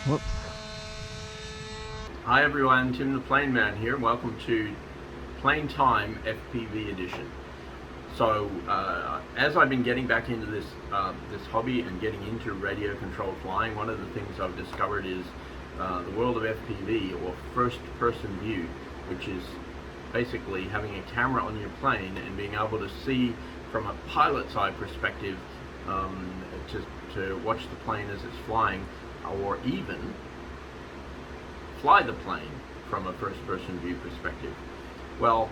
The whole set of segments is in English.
Whoops. Hi everyone, Tim the Plane Man here. Welcome to Plane Time FPV edition. So as I've been getting back into this hobby and getting into radio controlled flying, one of the things I've discovered is the world of FPV, or first person view, which is basically having a camera on your plane and being able to see from a pilot's eye perspective, to watch the plane as it's flying, or even fly the plane from a first-person view perspective. Well,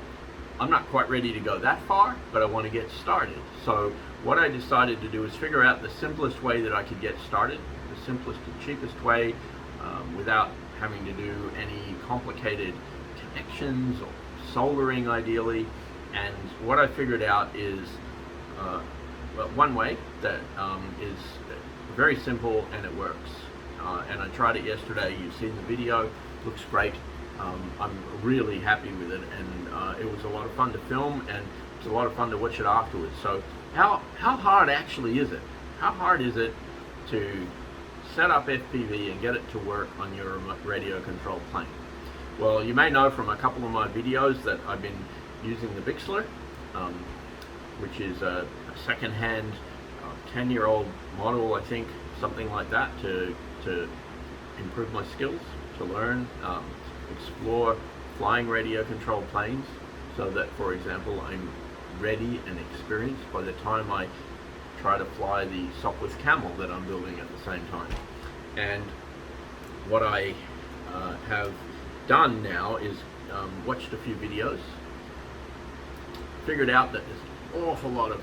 I'm not quite ready to go that far, but I want to get started. So what I decided to do is figure out the simplest way that I could get started, the simplest and cheapest way, without having to do any complicated connections or soldering ideally. And what I figured out is well, one way that is very simple and it works. And I tried it yesterday. You've seen the video. Looks great. I'm really happy with it, and it was a lot of fun to film, and it's a lot of fun to watch it afterwards. So how hard actually is it? How hard is it to set up FPV and get it to work on your radio controlled plane? Well, you may know from a couple of my videos that I've been using the Bixler, which is a second-hand 10-year-old model, I think, something like that, to improve my skills, to learn, explore flying radio controlled planes, so that, for example, I'm ready and experienced by the time I try to fly the Sopwith Camel that I'm building at the same time. And what I have done now is watched a few videos, figured out that there's an awful lot of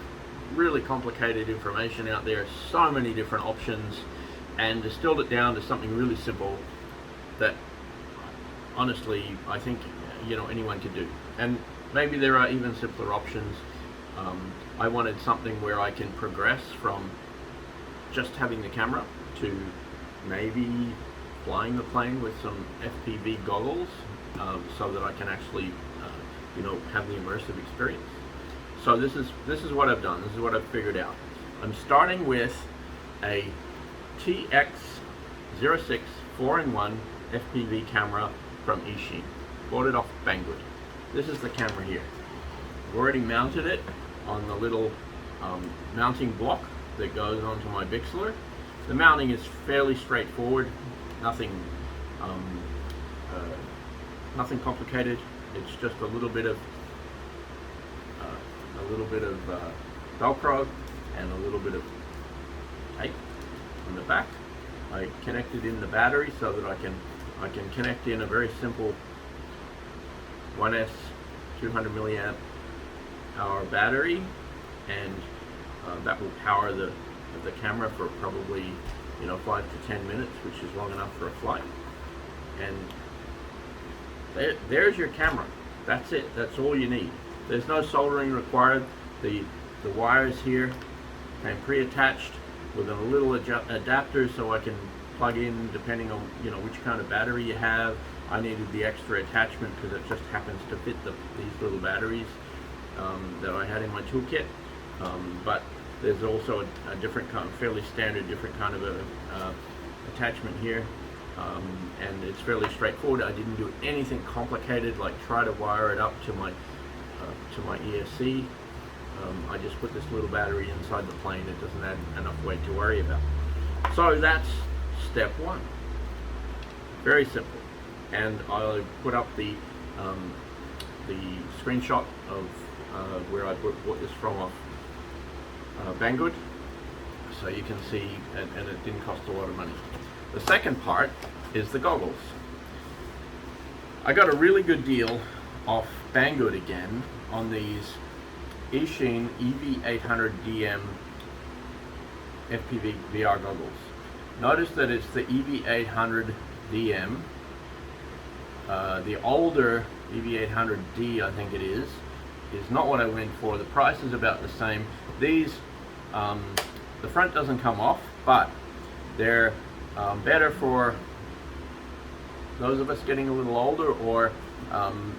really complicated information out there, so many different options, and distilled it down to something really simple that honestly I think anyone could do. And maybe there are even simpler options. I wanted something where I can progress from just having the camera to maybe flying the plane with some FPV goggles, so that I can actually have the immersive experience. So this is what I've done. This is what I've figured out. I'm starting with a TX06 4-in-1 FPV camera from Eachine. Bought it off Banggood. This is the camera here. I've already mounted it on the little mounting block that goes onto my Bixler. The mounting is fairly straightforward. Nothing complicated. It's just a little bit of Velcro and a little bit of tape on the back. I connected in the battery so that I can connect in a very simple 1S 200 milliamp hour battery, and that will power the camera for probably 5 to 10 minutes, which is long enough for a flight. And there's your camera. That's it. That's all you need. There's no soldering required. The wires here came pre-attached with a little adapter, so I can plug in depending on which kind of battery you have. I needed the extra attachment because it just happens to fit these little batteries that I had in my toolkit. But there's also a different kind, fairly standard, different kind of attachment here, and it's fairly straightforward. I didn't do anything complicated like try to wire it up to my ESC. I just put this little battery inside the plane. It doesn't add enough weight to worry about. So that's step one. Very simple. And I'll put up the screenshot of where I bought this from off Banggood, so you can see, and it didn't cost a lot of money. The second part is the goggles. I got a really good deal off Banggood again on these Eachine EV800DM FPV VR goggles. Notice that it's the EV800DM. The older EV800D, I think it is not what I went for. The price is about the same. These, the front doesn't come off, but they're better for those of us getting a little older, or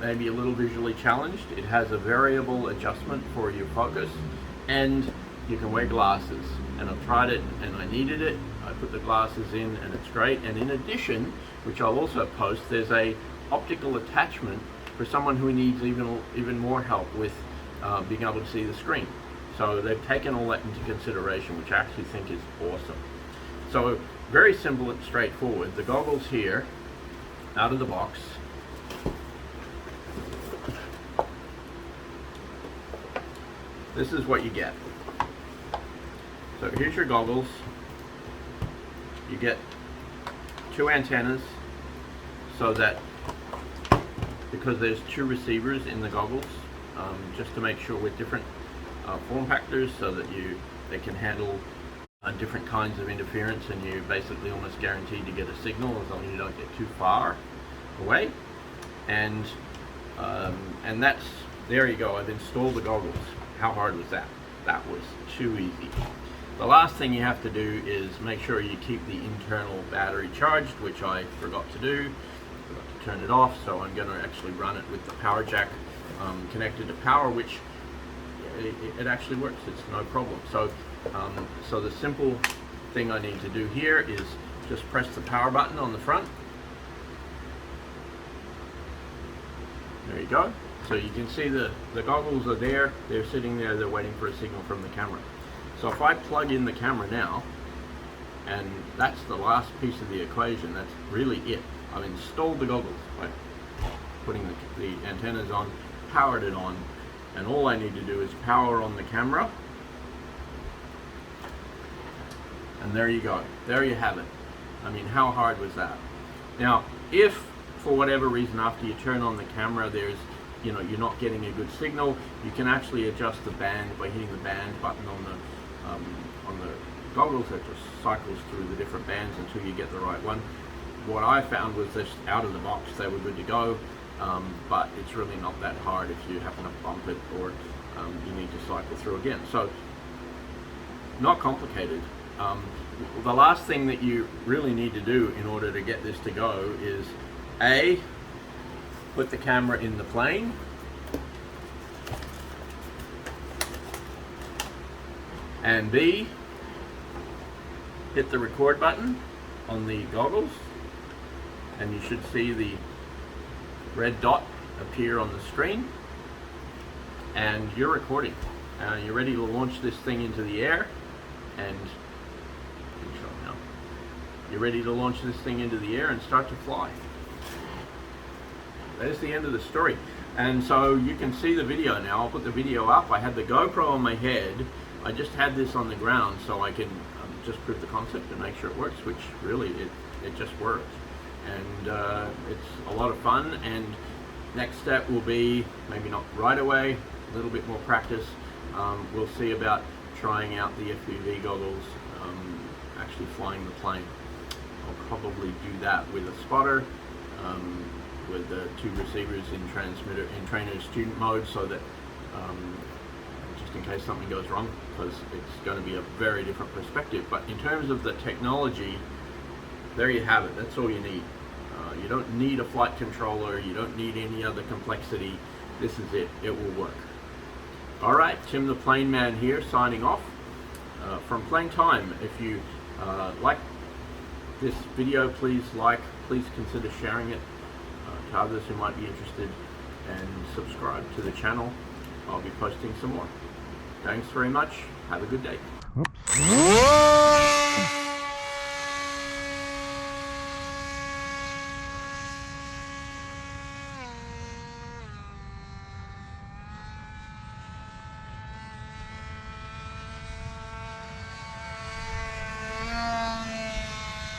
maybe a little visually challenged. It has a variable adjustment for your focus, and you can wear glasses. And I've tried it and I needed it. I've put the glasses in, and it's great. And in addition, which I'll also post, there's a optical attachment for someone who needs even more help with being able to see the screen. So they've taken all that into consideration, which I actually think is awesome. So very simple and straightforward. The goggles here, out of the box. This is what you get. So here's your goggles. You get 2 antennas, so that, because there's 2 receivers in the goggles, just to make sure with different form factors, so that they can handle different kinds of interference, and you're basically almost guaranteed to get a signal as long as you don't get too far away. And that's, there you go. I've installed the goggles. How hard was that? That was too easy. The last thing you have to do is make sure you keep the internal battery charged, which I forgot to do. Forgot to turn it off, so I'm going to actually run it with the power jack connected to power, which it actually works. It's no problem. So the simple thing I need to do here is just press the power button on the front. There you go. So you can see the goggles are there, they're sitting there, they're waiting for a signal from the camera. So if I plug in the camera now, and that's the last piece of the equation, that's really it. I've installed the goggles by putting the antennas on, powered it on, and all I need to do is power on the camera. And there you go, there you have it. I mean, how hard was that? Now, if for whatever reason after you turn on the camera you're not getting a good signal, you can actually adjust the band by hitting the band button on the goggles. That just cycles through the different bands until you get the right one. What I found was just out of the box they were good to go, but it's really not that hard if you happen to bump it or you need to cycle through again. So not complicated. The last thing that you really need to do in order to get this to go is put the camera in the plane, and B, hit the record button on the goggles, and you should see the red dot appear on the screen, and you're recording. You're ready to launch this thing into the air, and you're ready to launch this thing into the air and start to fly. There's the end of the story. And so you can see the video now. I'll put the video up. I had the GoPro on my head. I just had this on the ground so I can just prove the concept and make sure it works, which really it just works. And it's a lot of fun. And next step will be, maybe not right away, a little bit more practice. We'll see about trying out the FPV goggles, actually flying the plane. I'll probably do that with a spotter, with the 2 receivers in transmitter, in trainer student mode, so that just in case something goes wrong, because it's going to be a very different perspective. But in terms of the technology, there you have it. That's all you need. You don't need a flight controller. You don't need any other complexity. This is it. It will work. All right, Tim the Plane Man here, signing off from Plane Time. If you like this video, please consider sharing it to others who might be interested, and subscribe to the channel. I'll be posting some more. Thanks very much. Have a good day.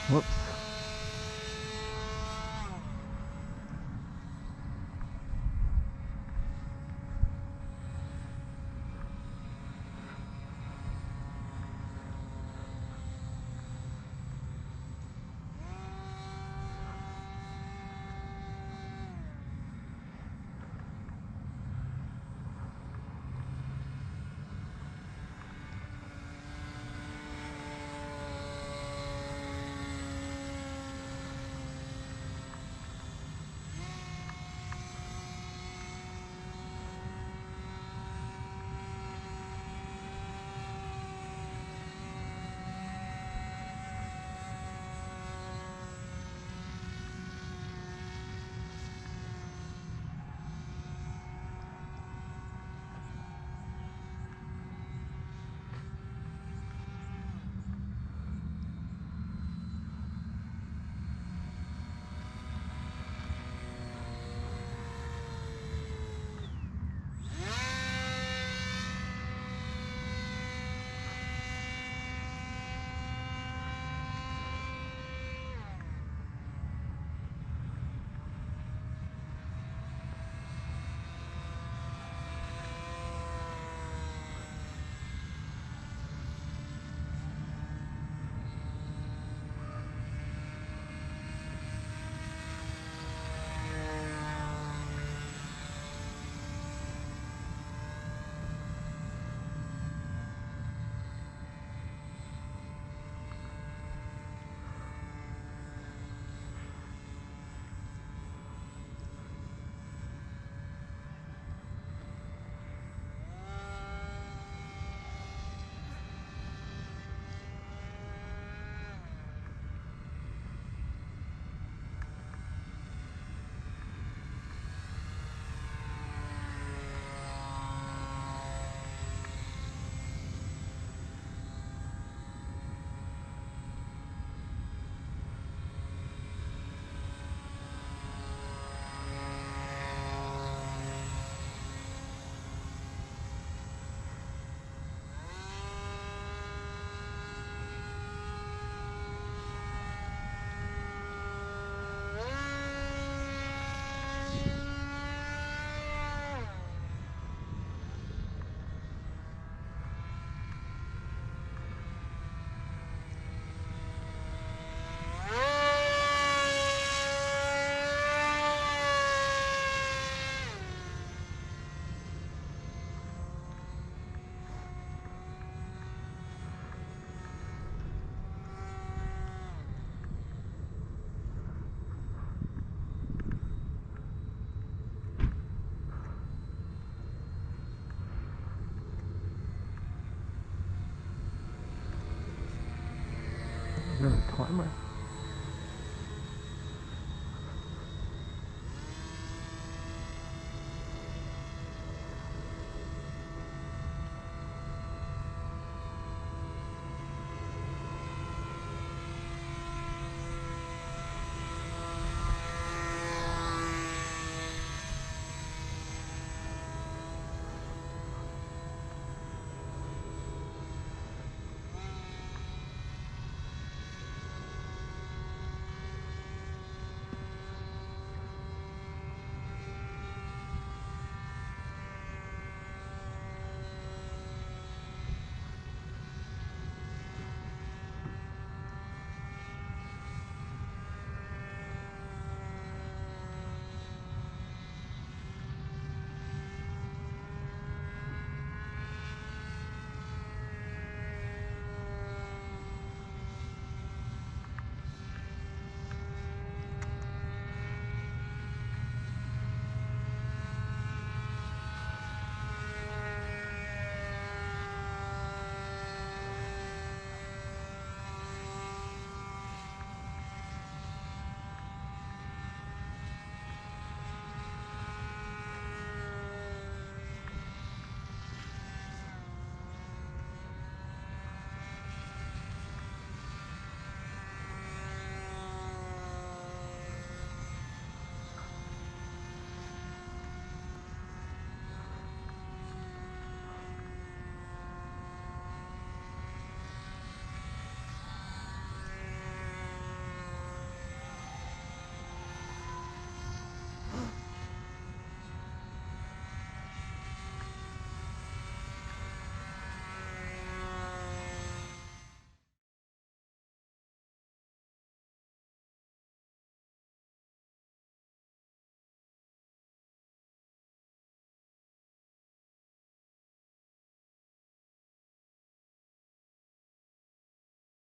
Whoops. No timer.